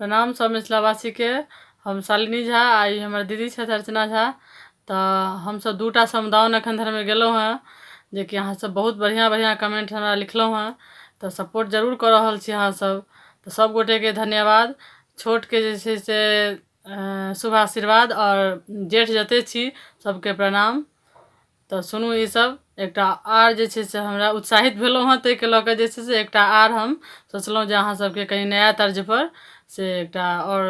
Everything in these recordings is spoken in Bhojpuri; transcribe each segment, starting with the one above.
प्रणाम सब मिथिलावासी के। हम शालिनी झा आई हमारे दीदी छथि अर्चना झा। तो हम सब 2टा समदाउन एखन धरि में गेलहुँ हैं, जे कि अहाँ सब बहुत बढ़िया बढ़िया कमेंट हमरा लिखलहुँ हैं। तो सपोर्ट जरूर कर रहल छी अहाँ सब। तो सब गोटे के धन्यवाद। छोट के जे छै से शुभ आशीर्वाद और जेठ जते छी सबके प्रणाम। तो सुनू ई सब एकटा आर जे छै से हमरा उत्साहित भेलहुँ हँ, ताहिके लऽ कऽ जे छै से एकटा आर हम सोचलहुँ जे अहाँ सबके कहीं नया तर्ज पर से एकटा और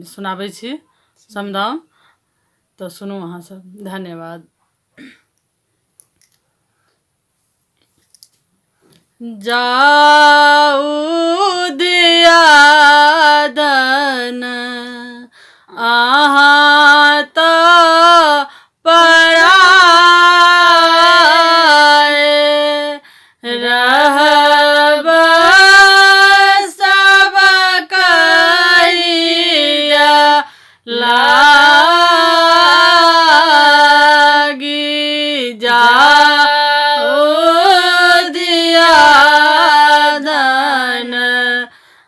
सुनाबै छी समदाउन। तो सुनू अहाँ सब। धन्यवाद। जाऊ दिया दन आहाँ तो पराए रहब सब कहिया लागी। जाओ दिया दन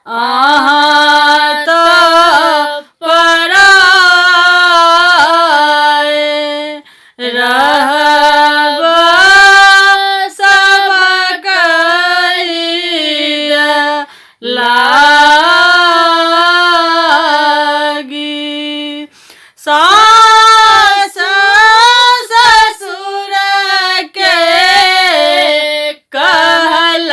आहाँ तो पराए रहब सब कहिया लागी। सास ससुर के कहल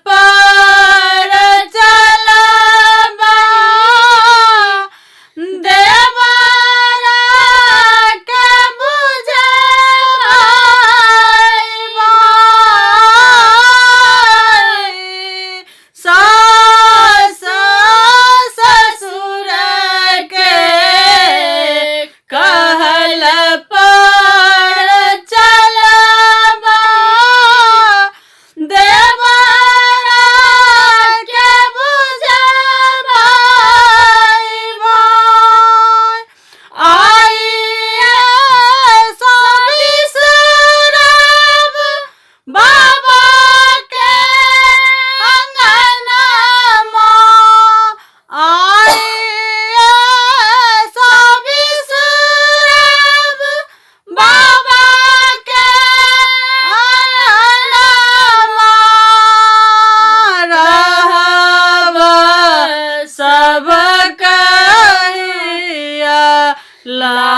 पर चलबा देवरा के बुझाइबा। सास ससुर के कहल पर चलबा देवरा के बुझाइबा। आइए सब बिसरब बाबा के अंगनमा। आइए सब बिसरब बाबा के अंगनमा। रहब सब कहिया लागी।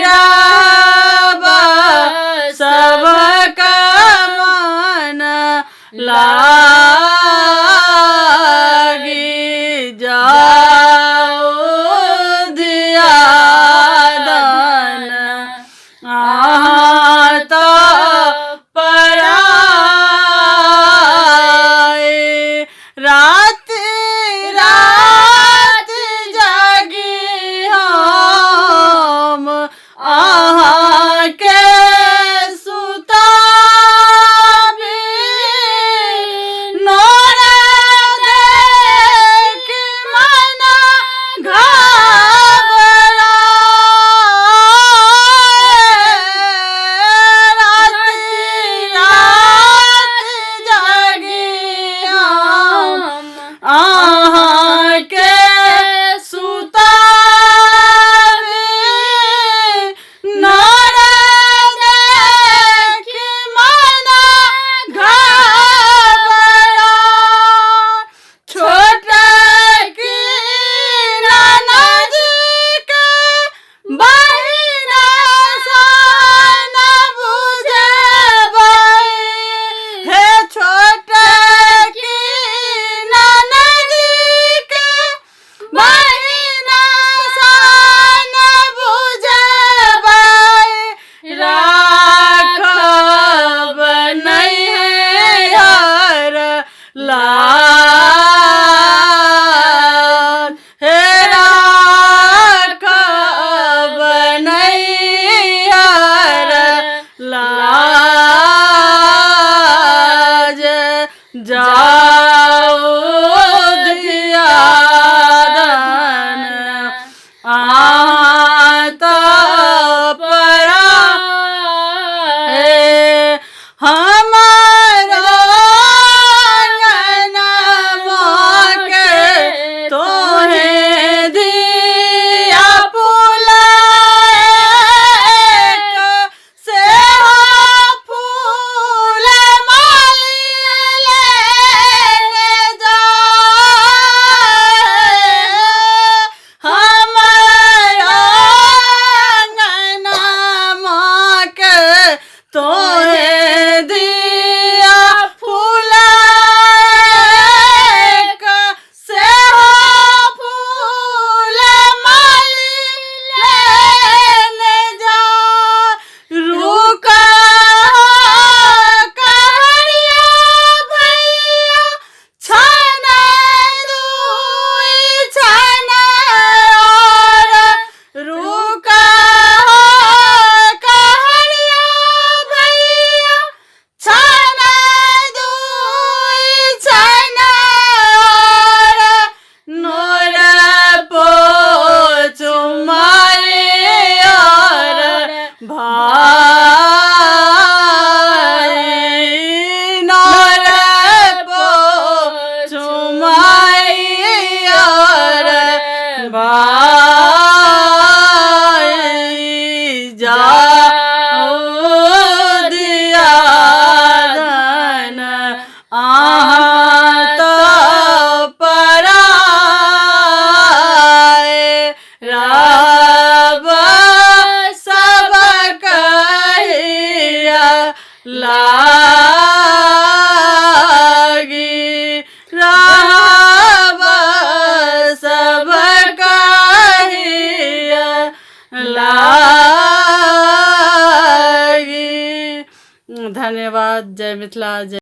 रहब सब मन लागी। जाओ दिया दन आहाँ तो पराए। रात रात धन्यवाद। जय मिथिला। जय